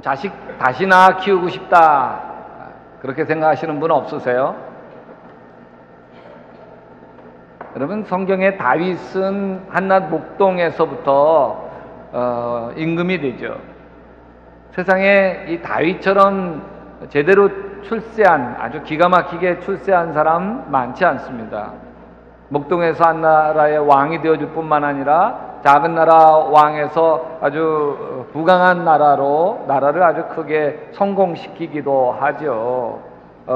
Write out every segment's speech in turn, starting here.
여러분, 자식 다시나 키우고 싶다, 그렇게 생각하시는 분 없으세요? 여러분, 성경의 다윗은 한낱 목동에서부터 임금이 되죠. 세상에 이 다윗처럼 제대로 출세한, 아주 기가 막히게 출세한 사람 많지 않습니다. 목동에서 한 나라의 왕이 되어줄 뿐만 아니라 작은 나라 왕에서 아주 부강한 나라를 아주 크게 성공시키기도 하죠.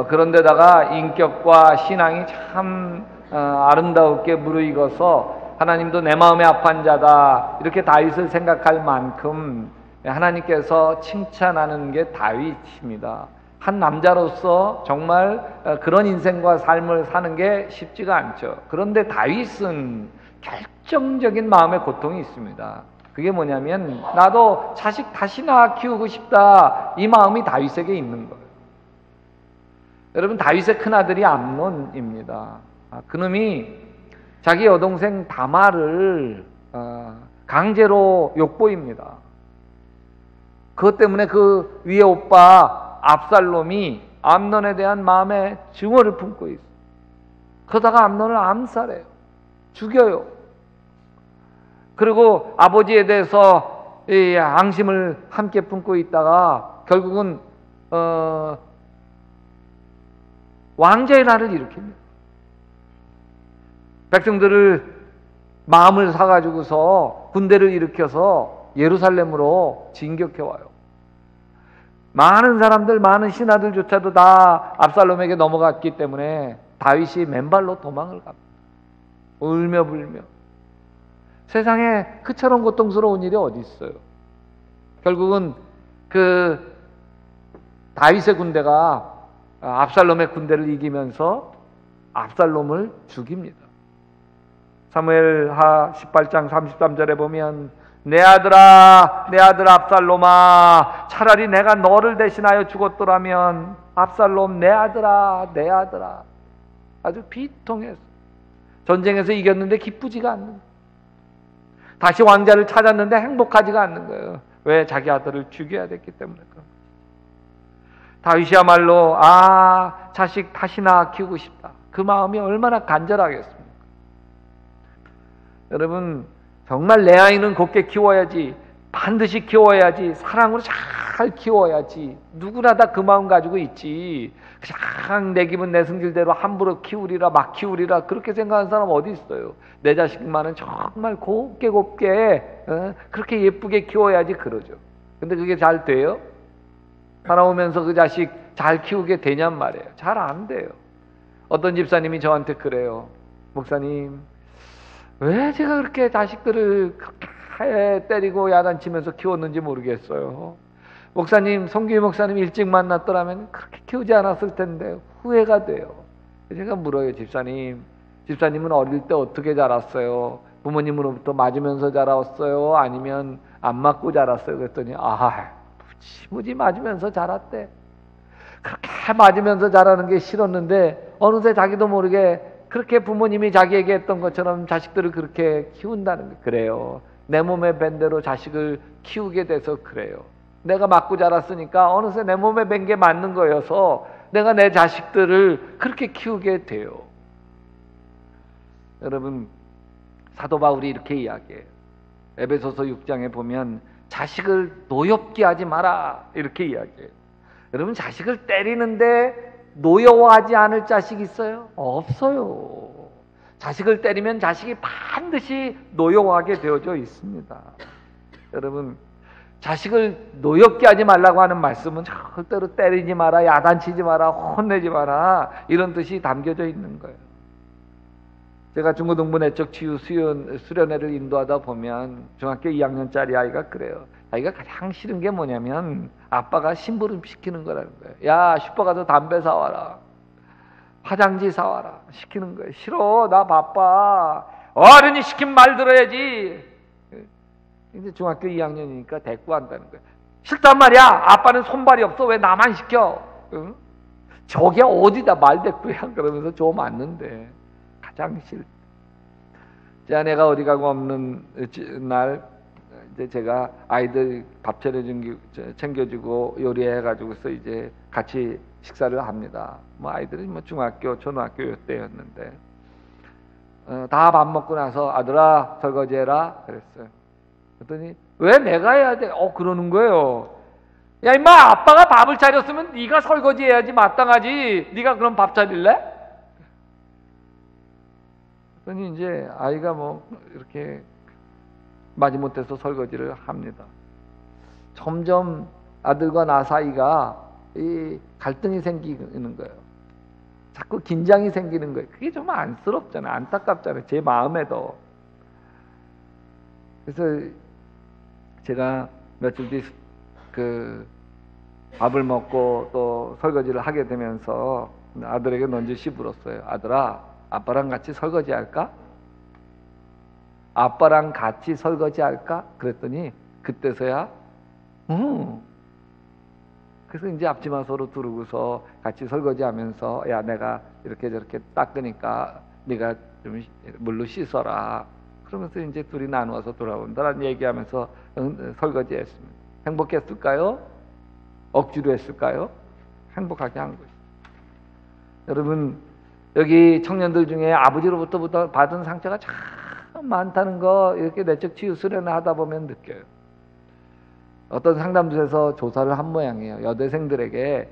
그런데다가 인격과 신앙이 참 아름답게 무르익어서 하나님도 내 마음에 합한 자다, 이렇게 다윗을 생각할 만큼 하나님께서 칭찬하는 게 다윗입니다. 한 남자로서 정말 그런 인생과 삶을 사는 게 쉽지가 않죠. 그런데 다윗은 결정적인 마음의 고통이 있습니다. 그게 뭐냐면, 나도 자식 다시나 키우고 싶다, 이 마음이 다윗에게 있는 거예요. 여러분, 다윗의 큰아들이 암논입니다. 그놈이 자기 여동생 다말을 강제로 욕보입니다. 그것 때문에 그 위에 오빠 압살롬이 암논에 대한 마음의 증오를 품고 있어요. 그러다가 암논을 암살해요. 죽여요. 그리고 아버지에 대해서 이 앙심을 함께 품고 있다가 결국은 왕자의 날을 일으킵니다. 백성들을 마음을 사가지고서 군대를 일으켜서 예루살렘으로 진격해와요. 많은 사람들, 많은 신하들조차도 다 압살롬에게 넘어갔기 때문에 다윗이 맨발로 도망을 갑니다. 울며 불며. 세상에 그처럼 고통스러운 일이 어디 있어요? 결국은 그 다윗의 군대가 압살롬의 군대를 이기면서 압살롬을 죽입니다. 사무엘하 18장 33절에 보면, 내 아들아, 내 아들 압살롬아, 차라리 내가 너를 대신하여 죽었더라면, 압살롬 내 아들아, 내 아들아. 아주 비통해서 전쟁에서 이겼는데 기쁘지가 않는 거예요. 다시 왕자를 찾았는데 행복하지가 않는 거예요. 왜? 자기 아들을 죽여야 됐기 때문에 그런 거예요. 다윗이야말로 자식 다시나 키우고 싶다, 그 마음이 얼마나 간절하겠습니까? 여러분, 정말 내 아이는 곱게 키워야지, 반드시 키워야지, 사랑으로 잘 키워야지, 누구나 다 그 마음 가지고 있지. 그냥 내 기분 내 성질대로 함부로 키우리라, 막 키우리라, 그렇게 생각하는 사람 어디 있어요? 내 자식만은 정말 곱게 그렇게 예쁘게 키워야지 그러죠. 근데 그게 잘 돼요? 살아오면서 그 자식 잘 키우게 되냔 말이에요. 잘 안 돼요. 어떤 집사님이 저한테 그래요. 목사님, 왜 제가 그렇게 자식들을 그렇게 때리고 야단치면서 키웠는지 모르겠어요. 목사님, 성규 목사님 일찍 만났더라면 그렇게 키우지 않았을 텐데 후회가 돼요. 제가 물어요. 집사님은 어릴 때 어떻게 자랐어요? 부모님으로부터 맞으면서 자랐어요? 아니면 안 맞고 자랐어요? 그랬더니 무지 맞으면서 자랐대. 그렇게 맞으면서 자라는 게 싫었는데 어느새 자기도 모르게 그렇게 부모님이 자기에게 했던 것처럼 자식들을 그렇게 키운다는 게 그래요. 내 몸에 밴 대로 자식을 키우게 돼서 그래요. 내가 맞고 자랐으니까 어느새 내 몸에 밴 게 맞는 거여서 내가 내 자식들을 그렇게 키우게 돼요. 여러분, 사도 바울이 이렇게 이야기해요. 에베소서 6장에 보면 자식을 노엽게 하지 마라, 이렇게 이야기해요. 여러분, 자식을 때리는데 노여워하지 않을 자식이 있어요? 없어요. 자식을 때리면 자식이 반드시 노여워하게 되어져 있습니다. 여러분, 자식을 노엽게 하지 말라고 하는 말씀은 절대로 때리지 마라, 야단치지 마라, 혼내지 마라, 이런 뜻이 담겨져 있는 거예요. 제가 중고등부 내적 치유 수련회를 인도하다 보면 중학교 2학년짜리 아이가 그래요. 아이가 가장 싫은 게 뭐냐면 아빠가 심부름 시키는 거라는 거예요. 야, 슈퍼 가서 담배 사와라, 화장지 사와라 시키는 거예요. 싫어, 나 바빠. 어른이 시킨 말 들어야지. 이제 중학교 2학년이니까 대꾸한다는 거예요. 싫단 말이야. 아빠는 손발이 없어. 왜 나만 시켜? 응? 저게 어디다 말대꾸야. 그러면서 좀 맞는데 가장 싫. 제 아내가 어디 가고 없는 날 이제 제가 아이들 밥 챙겨주고 요리해가지고서 이제 같이 식사를 합니다. 뭐 아이들이 뭐 중학교, 초등학교 때였는데 다 밥 먹고 나서 아들아 설거지해라 그랬어요. 그랬더니 왜 내가 해야 돼? 그러는 거예요. 야 임마, 아빠가 밥을 차렸으면 네가 설거지해야지 마땅하지. 네가 그럼 밥 차릴래? 그랬더니 이제 아이가 뭐 이렇게 마지못해서 설거지를 합니다. 점점 아들과 나 사이가 이 갈등이 생기는 거예요. 자꾸 긴장이 생기는 거예요. 그게 좀 안쓰럽잖아요. 안타깝잖아요. 제 마음에도. 그래서 제가 며칠 뒤 밥을 먹고 또 설거지를 하게 되면서 아들에게 넌지시 물었어요. 아들아, 아빠랑 같이 설거지 할까? 아빠랑 같이 설거지 할까? 그랬더니 그때서야 그래서 이제 앞치마 서로 두르고서 같이 설거지하면서 야 내가 이렇게 저렇게 닦으니까 네가 좀 물로 씻어라. 그러면서 이제 둘이 나누어서 돌아온다라는 얘기하면서 설거지했습니다. 행복했을까요? 억지로 했을까요? 행복하게 한 것이죠. 여러분, 여기 청년들 중에 아버지로부터 받은 상처가 참 많다는 거 이렇게 내적 치유 수련을 하다 보면 느껴요. 어떤 상담소에서 조사를 한 모양이에요. 여대생들에게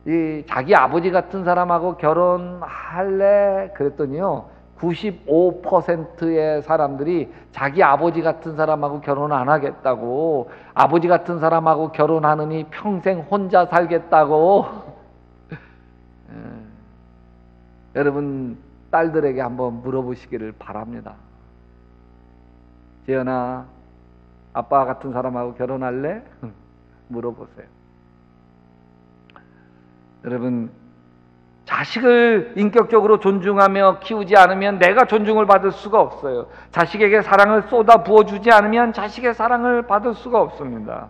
이 자기 아버지 같은 사람하고 결혼할래? 그랬더니요 95%의 사람들이 자기 아버지 같은 사람하고 결혼 안 하겠다고, 아버지 같은 사람하고 결혼하느니 평생 혼자 살겠다고. 여러분 딸들에게 한번 물어보시기를 바랍니다. 재현아, 아빠 같은 사람하고 결혼할래? 물어보세요. 여러분, 자식을 인격적으로 존중하며 키우지 않으면 내가 존중을 받을 수가 없어요. 자식에게 사랑을 쏟아 부어주지 않으면 자식의 사랑을 받을 수가 없습니다.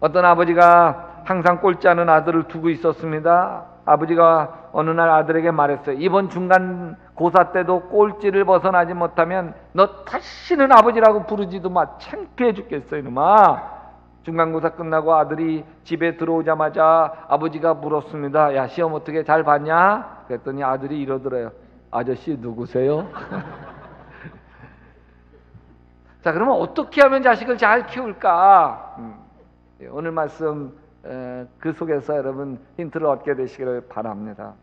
어떤 아버지가 항상 꼴찌 하는 아들을 두고 있었습니다. 아버지가 어느 날 아들에게 말했어요. 이번 중간고사 때도 꼴찌를 벗어나지 못하면 너 다시는 아버지라고 부르지도 마. 창피해 죽겠어 이놈아. 중간고사 끝나고 아들이 집에 들어오자마자 아버지가 물었습니다. 야, 시험 어떻게 잘 봤냐? 그랬더니 아들이 이러더래요. 아저씨 누구세요? 자, 그러면 어떻게 하면 자식을 잘 키울까? 오늘 말씀 그 속에서 여러분 힌트를 얻게 되시기를 바랍니다.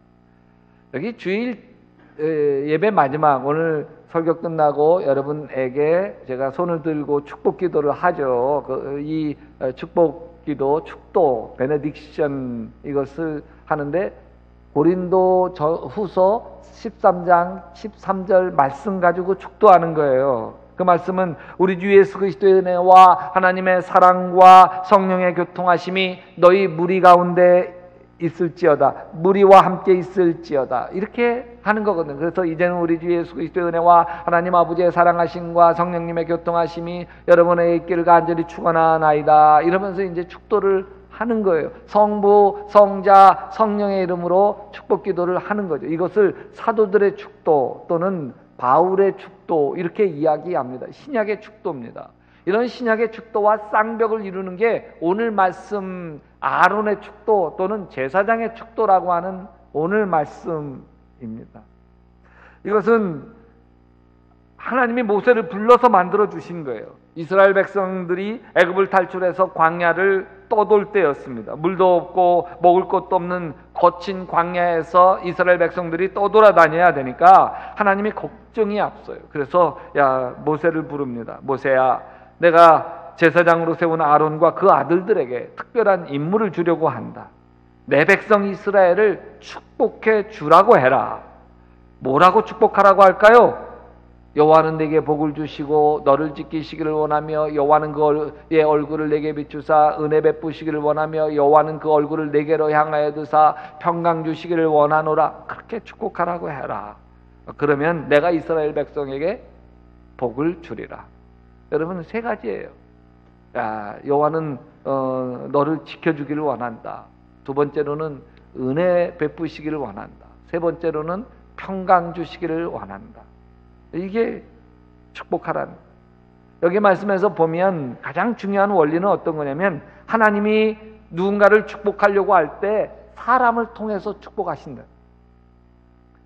여기 주일 예배 마지막, 오늘 설교 끝나고 여러분에게 제가 손을 들고 축복 기도를 하죠. 이 축복 기도, 축도, 베네딕션 이것을 하는데 고린도 후서 13장 13절 말씀 가지고 축도하는 거예요. 그 말씀은 우리 주 예수 그리스도의 은혜와 하나님의 사랑과 성령의 교통하심이 너희 무리 가운데 있을지어다, 무리와 함께 있을지어다, 이렇게 하는 거거든요. 그래서 이제는 우리 주 예수 그리스도의 은혜와 하나님 아버지의 사랑하심과 성령님의 교통하심이 여러분의 있기를 간절히 축원하나이다, 이러면서 이제 축도를 하는 거예요. 성부, 성자, 성령의 이름으로 축복 기도를 하는 거죠. 이것을 사도들의 축도 또는 바울의 축도 이렇게 이야기합니다. 신약의 축도입니다. 이런 신약의 축도와 쌍벽을 이루는 게 오늘 말씀 아론의 축도 또는 제사장의 축도라고 하는 오늘 말씀입니다. 이것은 하나님이 모세를 불러서 만들어 주신 거예요. 이스라엘 백성들이 애굽을 탈출해서 광야를 떠돌 때였습니다. 물도 없고 먹을 것도 없는 거친 광야에서 이스라엘 백성들이 떠돌아다녀야 되니까 하나님이 걱정이 앞서요. 그래서 모세를 부릅니다. 모세야, 내가 제사장으로 세운 아론과 그 아들들에게 특별한 임무를 주려고 한다. 내 백성 이스라엘을 축복해 주라고 해라. 뭐라고 축복하라고 할까요? 여호와는 내게 복을 주시고 너를 지키시기를 원하며 여호와는 그의 얼굴을 내게 비추사 은혜 베푸시기를 원하며 여호와는 그 얼굴을 내게로 향하여 드사 평강 주시기를 원하노라. 그렇게 축복하라고 해라. 그러면 내가 이스라엘 백성에게 복을 주리라. 여러분, 세 가지예요. 여호와는 너를 지켜주기를 원한다. 두 번째로는 은혜 베푸시기를 원한다. 세 번째로는 평강 주시기를 원한다. 이게 축복하라는 거예요. 여기 말씀에서 보면 가장 중요한 원리는 어떤 거냐면 하나님이 누군가를 축복하려고 할 때 사람을 통해서 축복하신다.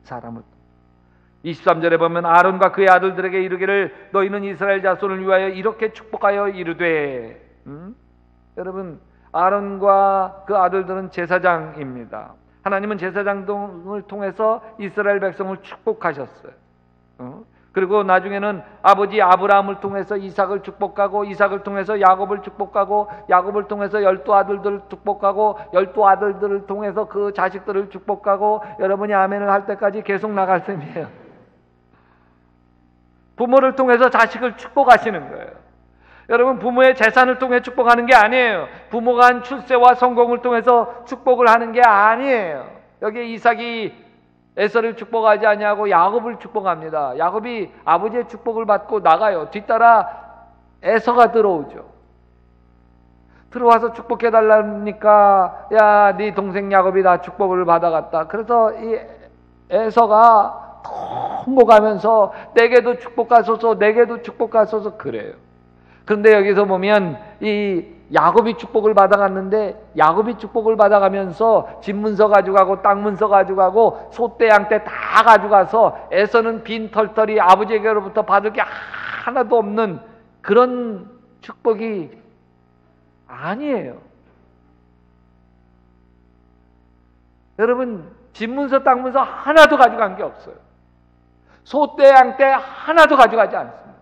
사람을. 23절에 보면 아론과 그의 아들들에게 이르기를 너희는 이스라엘 자손을 위하여 이렇게 축복하여 이르되. 여러분, 아론과 그 아들들은 제사장입니다. 하나님은 제사장을 통해서 이스라엘 백성을 축복하셨어요. 그리고 나중에는 아버지 아브라함을 통해서 이삭을 축복하고, 이삭을 통해서 야곱을 축복하고, 야곱을 통해서 12아들들을 축복하고, 12아들들을 통해서 그 자식들을 축복하고, 여러분이 아멘을 할 때까지 계속 나갈 셈이에요. 부모를 통해서 자식을 축복하시는 거예요. 여러분, 부모의 재산을 통해 축복하는 게 아니에요. 부모가 한 출세와 성공을 통해서 축복을 하는 게 아니에요. 여기에 이삭이 에서를 축복하지 아니하고 야곱을 축복합니다. 야곱이 아버지의 축복을 받고 나가요. 뒤따라 에서가 들어오죠. 들어와서 축복해달라니까 야, 네 동생 야곱이 다 축복을 받아갔다. 그래서 이 에서가 통곡하면서 내게도 축복하소서, 내게도 축복하소서 그래요. 그런데 여기서 보면 이 야곱이 축복을 받아갔는데, 야곱이 축복을 받아가면서 집 문서 가져가고 땅 문서 가져가고 소떼 양떼 다 가져가서 에서는 빈 털털이 아버지에게로부터 받을 게 하나도 없는 그런 축복이 아니에요. 여러분, 집 문서 땅 문서 하나도 가져간 게 없어요. 소떼 양떼 하나도 가져가지 않습니다.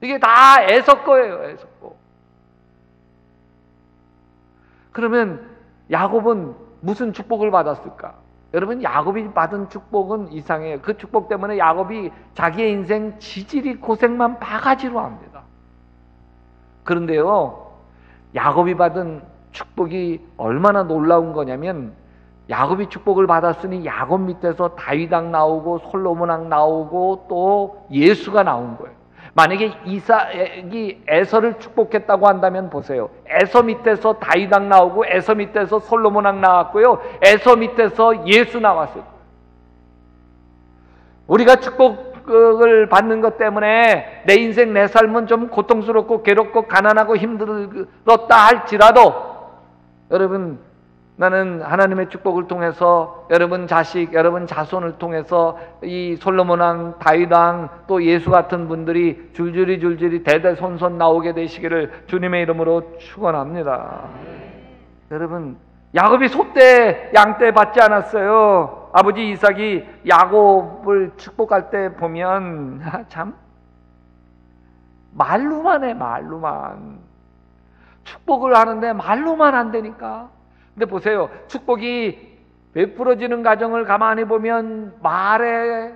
이게 다 에서 거예요. 에서 거. 그러면 야곱은 무슨 축복을 받았을까? 여러분, 야곱이 받은 축복은 이상해요. 그 축복 때문에 야곱이 자기의 인생 지질이 고생만 바가지로 합니다. 그런데요, 야곱이 받은 축복이 얼마나 놀라운 거냐면, 야곱이 축복을 받았으니 야곱 밑에서 다윗왕 나오고 솔로몬왕 나오고 또 예수가 나온 거예요. 만약에 이삭이 에서를 축복했다고 한다면 보세요. 에서 밑에서 다윗왕 나오고 에서 밑에서 솔로몬왕 나왔고요. 에서 밑에서 예수 나왔어요. 우리가 축복을 받는 것 때문에 내 인생 내 삶은 좀 고통스럽고 괴롭고 가난하고 힘들었다 할지라도, 여러분, 나는 하나님의 축복을 통해서 여러분 자식, 여러분 자손을 통해서 이 솔로몬왕, 다윗왕, 또 예수 같은 분들이 줄줄이 대대손손 나오게 되시기를 주님의 이름으로 축원합니다. 여러분, 야곱이 소떼, 양떼 받지 않았어요. 아버지 이삭이 야곱을 축복할 때 보면 참 말로만 해, 말로만. 축복을 하는데 말로만 안 되니까. 근데 보세요. 축복이 베풀어지는 과정을 가만히 보면 말에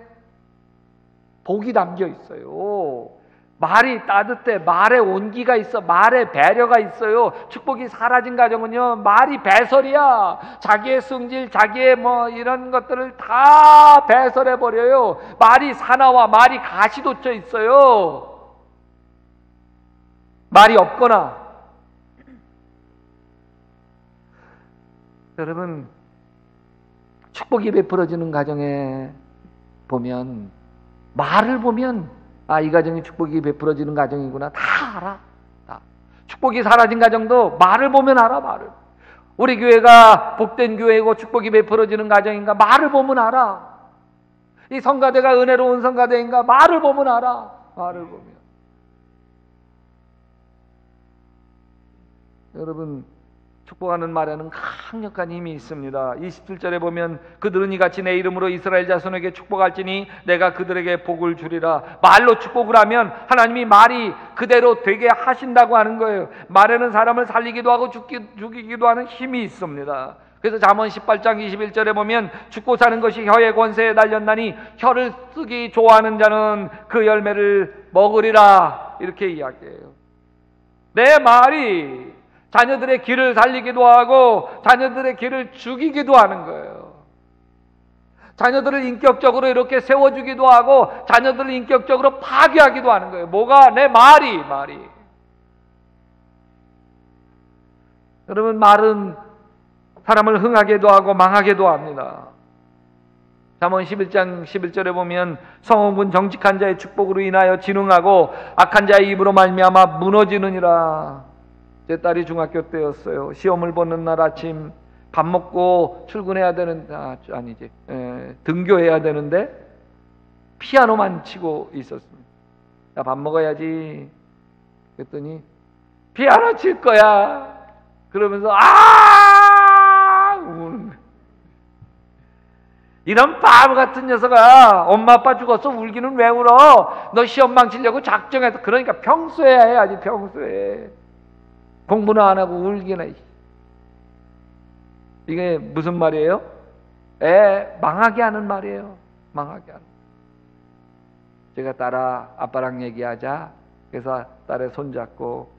복이 담겨 있어요. 말이 따뜻해. 말에 온기가 있어. 말에 배려가 있어요. 축복이 사라진 과정은요, 말이 배설이야. 자기의 성질, 자기의 뭐 이런 것들을 다 배설해버려요. 말이 사나워. 말이 가시 돋쳐 있어요. 말이 없거나. 여러분, 축복이 베풀어지는 가정에 보면, 말을 보면 아, 이 가정이 축복이 베풀어지는 가정이구나. 다 알아. 다. 축복이 사라진 가정도 말을 보면 알아. 말을. 우리 교회가 복된 교회고 축복이 베풀어지는 가정인가? 말을 보면 알아. 이 성가대가 은혜로운 성가대인가? 말을 보면 알아. 말을 보면. 여러분, 축복하는 말에는 강력한 힘이 있습니다. 27절에 보면 그들은 이같이 내 이름으로 이스라엘 자손에게 축복할지니 내가 그들에게 복을 주리라. 말로 축복을 하면 하나님이 말이 그대로 되게 하신다고 하는 거예요. 말에는 사람을 살리기도 하고 죽이기도 하는 힘이 있습니다. 그래서 잠언 18장 21절에 보면 죽고 사는 것이 혀의 권세에 달렸나니 혀를 쓰기 좋아하는 자는 그 열매를 먹으리라. 이렇게 이야기해요. 내 말이 자녀들의 길을 살리기도 하고 자녀들의 길을 죽이기도 하는 거예요. 자녀들을 인격적으로 이렇게 세워주기도 하고 자녀들을 인격적으로 파괴하기도 하는 거예요. 뭐가? 내 말이. 여러분, 말은 사람을 흥하게도 하고 망하게도 합니다. 잠언 11장 11절에 보면 성읍은 정직한 자의 축복으로 인하여 진흥하고 악한 자의 입으로 말미암아 무너지느니라. 제 딸이 중학교 때였어요. 시험을 보는 날 아침 밥 먹고 출근해야 되는 등교해야 되는데 피아노만 치고 있었습니다. 나 밥 먹어야지. 그랬더니 피아노 칠 거야. 그러면서 우는 거야. 이런 바보 같은 녀석아, 엄마 아빠 죽었어 울기는 왜 울어? 너 시험 망치려고 작정해서. 그러니까 평소에 해야지. 평소에 공부는 안 하고 울기나. 이게 무슨 말이에요? 망하게 하는 말이에요. 망하게 하는. 제가 딸아 아빠랑 얘기하자. 그래서 딸의 손잡고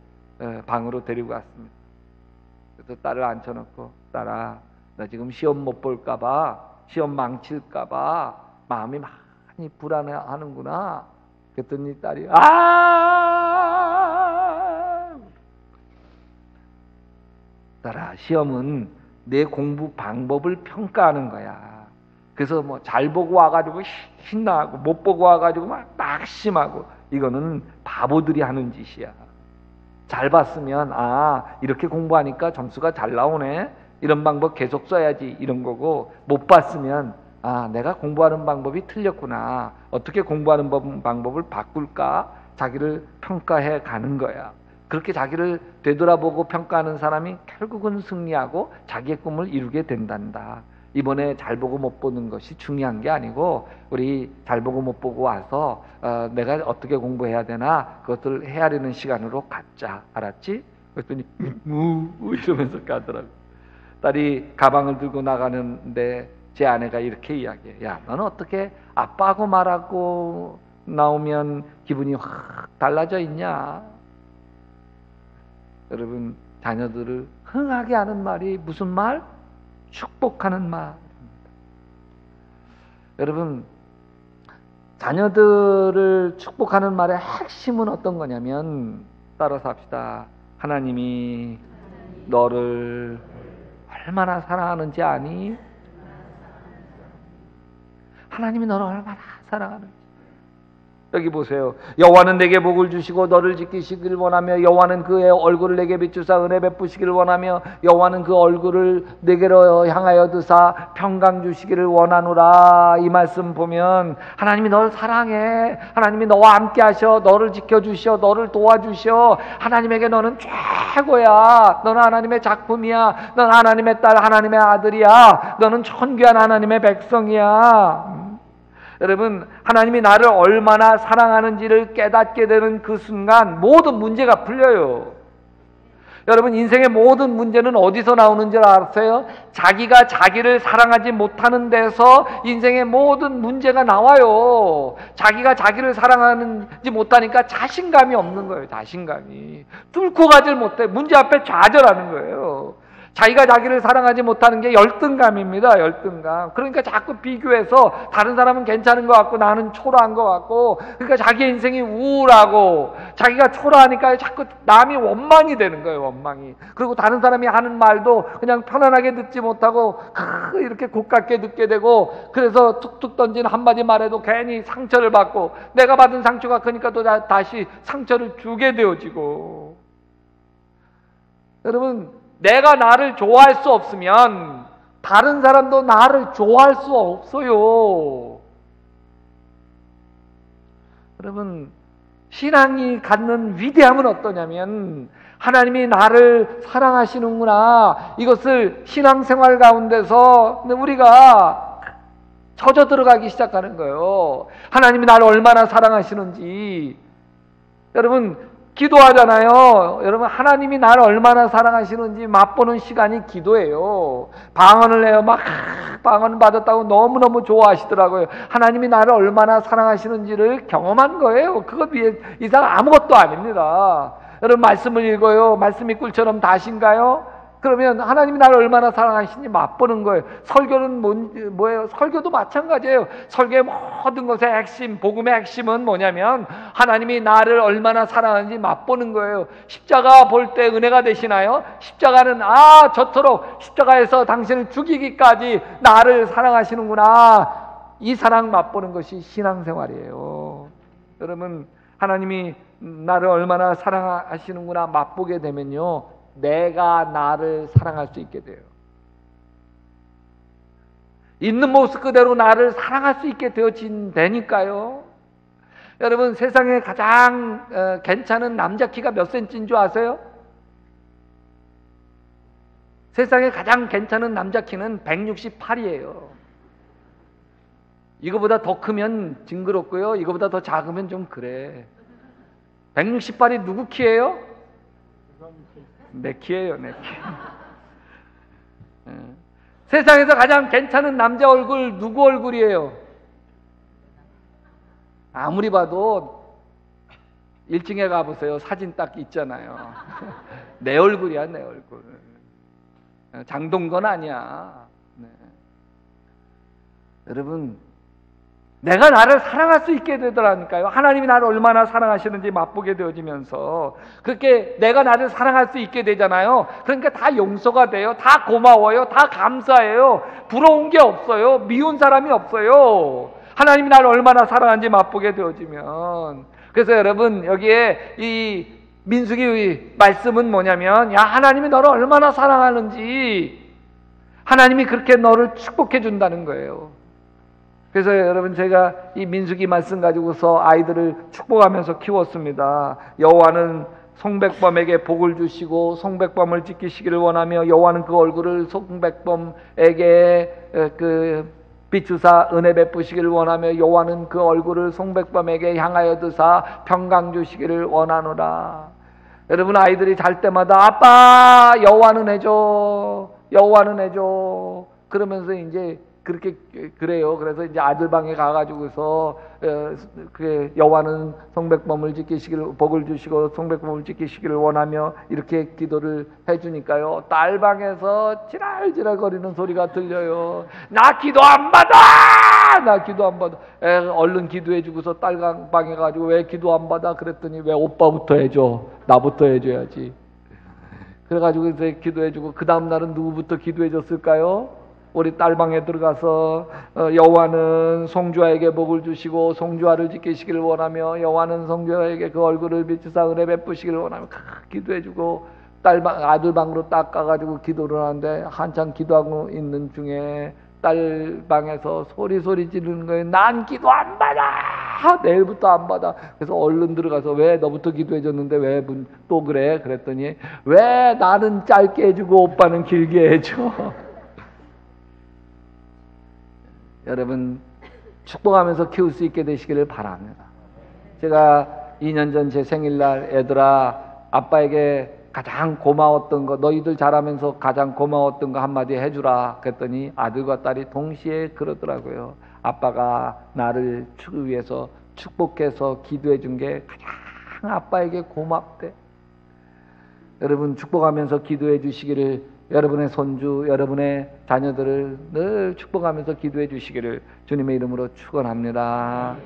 방으로 데리고 갔습니다. 그래서 딸을 앉혀놓고, 딸아 나 지금 시험 못 볼까봐, 시험 망칠까봐 마음이 많이 불안해하는구나. 그랬더니 딸이 딸아, 시험은 내 공부 방법을 평가하는 거야. 그래서 뭐 잘 보고 와가지고 신나하고 못 보고 와가지고 막 낙심하고, 이거는 바보들이 하는 짓이야. 잘 봤으면 이렇게 공부하니까 점수가 잘 나오네, 이런 방법 계속 써야지, 이런 거고, 못 봤으면 내가 공부하는 방법이 틀렸구나, 어떻게 공부하는 방법을 바꿀까, 자기를 평가해 가는 거야. 그렇게 자기를 되돌아보고 평가하는 사람이 결국은 승리하고 자기의 꿈을 이루게 된단다. 이번에 잘 보고 못 보는 것이 중요한 게 아니고, 우리 잘 보고 못 보고 와서 내가 어떻게 공부해야 되나 그것을 헤아리는 시간으로 갖자. 알았지? 그랬더니 이러면서 가더라고. 딸이 가방을 들고 나가는데 제 아내가 이렇게 이야기해. 야, 너는 어떻게 아빠하고 말하고 나오면 기분이 확 달라져 있냐? 여러분, 자녀들을 흥하게 하는 말이 무슨 말? 축복하는 말입니다. 여러분, 자녀들을 축복하는 말의 핵심은 어떤 거냐면, 따라서 합시다. 하나님이 너를 얼마나 사랑하는지 아니? 하나님이 너를 얼마나 사랑하는지. 여기 보세요. 여호와는 내게 복을 주시고 너를 지키시길 원하며, 여호와는 그의 얼굴을 내게 비추사 은혜 베푸시기를 원하며, 여호와는 그 얼굴을 내게로 향하여 드사 평강 주시기를 원하노라. 이 말씀 보면 하나님이 너를 사랑해. 하나님이 너와 함께 하셔. 너를 지켜주셔. 너를 도와주셔. 하나님에게 너는 최고야. 너는 하나님의 작품이야. 너는 하나님의 딸, 하나님의 아들이야. 너는 존귀한 하나님의 백성이야. 여러분, 하나님이 나를 얼마나 사랑하는지를 깨닫게 되는 그 순간 모든 문제가 풀려요. 여러분, 인생의 모든 문제는 어디서 나오는 줄 아세요? 자기가 자기를 사랑하지 못하는 데서 인생의 모든 문제가 나와요. 자기가 자기를 사랑하지 못하니까 자신감이 없는 거예요. 자신감이 뚫고 가질 못해. 문제 앞에 좌절하는 거예요. 자기가 자기를 사랑하지 못하는 게 열등감입니다. 열등감. 그러니까 자꾸 비교해서 다른 사람은 괜찮은 것 같고 나는 초라한 것 같고, 그러니까 자기 인생이 우울하고, 자기가 초라하니까 자꾸 남이 원망이 되는 거예요. 원망이. 그리고 다른 사람이 하는 말도 그냥 편안하게 듣지 못하고 이렇게 고깝게 듣게 되고, 그래서 툭툭 던진 한마디 말에도 괜히 상처를 받고, 내가 받은 상처가 크니까 또 다시 상처를 주게 되어지고. 여러분, 내가 나를 좋아할 수 없으면 다른 사람도 나를 좋아할 수 없어요. 여러분, 신앙이 갖는 위대함은 어떠냐면, 하나님이 나를 사랑하시는구나, 이것을 신앙생활 가운데서 우리가 젖어 들어가기 시작하는 거예요. 하나님이 나를 얼마나 사랑하시는지. 여러분, 기도하잖아요. 여러분, 하나님이 나를 얼마나 사랑하시는지 맛보는 시간이 기도예요. 방언을 해요. 막 방언 받았다고 너무너무 좋아하시더라고요. 하나님이 나를 얼마나 사랑하시는지를 경험한 거예요. 그것 이상 아무것도 아닙니다. 여러분, 말씀을 읽어요. 말씀이 꿀처럼 다신가요? 그러면 하나님이 나를 얼마나 사랑하시는지 맛보는 거예요. 설교는 뭐예요? 설교도 마찬가지예요. 설교의 모든 것의 핵심, 복음의 핵심은 뭐냐면 하나님이 나를 얼마나 사랑하는지 맛보는 거예요. 십자가 볼 때 은혜가 되시나요? 십자가는 저토록 십자가에서 당신을 죽이기까지 나를 사랑하시는구나. 이 사랑 맛보는 것이 신앙생활이에요. 여러분, 하나님이 나를 얼마나 사랑하시는구나 맛보게 되면요, 내가 나를 사랑할 수 있게 돼요. 있는 모습 그대로 나를 사랑할 수 있게 되어진다니까요. 여러분, 세상에 가장 괜찮은 남자 키가 몇 센치인 줄 아세요? 세상에 가장 괜찮은 남자 키는 168이에요. 이거보다 더 크면 징그럽고요, 이거보다 더 작으면 좀 그래. 168이 누구 키예요? 내 키예요, 내 키. 세상에서 가장 괜찮은 남자 얼굴 누구 얼굴이에요? 아무리 봐도 1층에 가보세요. 사진 딱 있잖아요. 내 얼굴이야, 내 얼굴. 장동건 아니야. 네. 여러분, 내가 나를 사랑할 수 있게 되더라니까요. 하나님이 나를 얼마나 사랑하시는지 맛보게 되어지면서 그렇게 내가 나를 사랑할 수 있게 되잖아요. 그러니까 다 용서가 돼요. 다 고마워요. 다 감사해요. 부러운 게 없어요. 미운 사람이 없어요. 하나님이 나를 얼마나 사랑하는지 맛보게 되어지면. 그래서 여러분, 여기에 이 민수기 말씀은 뭐냐면, 야, 하나님이 너를 얼마나 사랑하는지, 하나님이 그렇게 너를 축복해 준다는 거예요. 그래서 여러분, 제가 이 민수기 말씀 가지고서 아이들을 축복하면서 키웠습니다. 여호와는 송백범에게 복을 주시고 송백범을 지키시기를 원하며, 여호와는 그 얼굴을 송백범에게 비추사 은혜 베푸시기를 원하며, 여호와는 그 얼굴을 송백범에게 향하여 드사 평강 주시기를 원하노라. 여러분, 아이들이 잘 때마다 아빠 여호와는 해줘, 여호와는 해줘 그러면서 이제 그렇게 그래요. 그래서 이제 아들 방에 가가지고서 그 여호와는 송백범을 지키시기를, 복을 주시고 송백범을 지키시기를 원하며 이렇게 기도를 해주니까요, 딸 방에서 지랄지랄 거리는 소리가 들려요. 나 기도 안 받아, 나 기도 안 받아. 얼른 기도해주고서 딸 방에 가지고 왜 기도 안 받아 그랬더니, 왜 오빠부터 해줘, 나부터 해줘야지. 그래가지고 이제 기도해주고, 그 다음 날은 누구부터 기도해줬을까요? 우리 딸방에 들어가서 여호와는 송주아에게 복을 주시고 송주아를 지키시기를 원하며, 여호와는 송주아에게 그 얼굴을 비추사 은혜 베푸시기를 원하며 기도해주고, 아들방으로 딱 가가지고 기도를 하는데, 한참 기도하고 있는 중에 딸방에서 소리 지르는 거예요. 난 기도 안 받아, 내일부터 안 받아. 그래서 얼른 들어가서, 왜 너부터 기도해줬는데 왜 또 그래? 그랬더니, 왜 나는 짧게 해주고 오빠는 길게 해줘. 여러분, 축복하면서 키울 수 있게 되시기를 바랍니다. 제가 2년 전 제 생일날, 애들아, 아빠에게 가장 고마웠던 거, 너희들 자라면서 가장 고마웠던 거 한마디 해주라 그랬더니 아들과 딸이 동시에 그러더라고요. 아빠가 나를 위해서 축복해서 기도해 준 게 가장 아빠에게 고맙대. 여러분, 축복하면서 기도해 주시기를, 여러분의 손주, 여러분의 자녀들을 늘 축복하면서 기도해 주시기를 주님의 이름으로 축원합니다.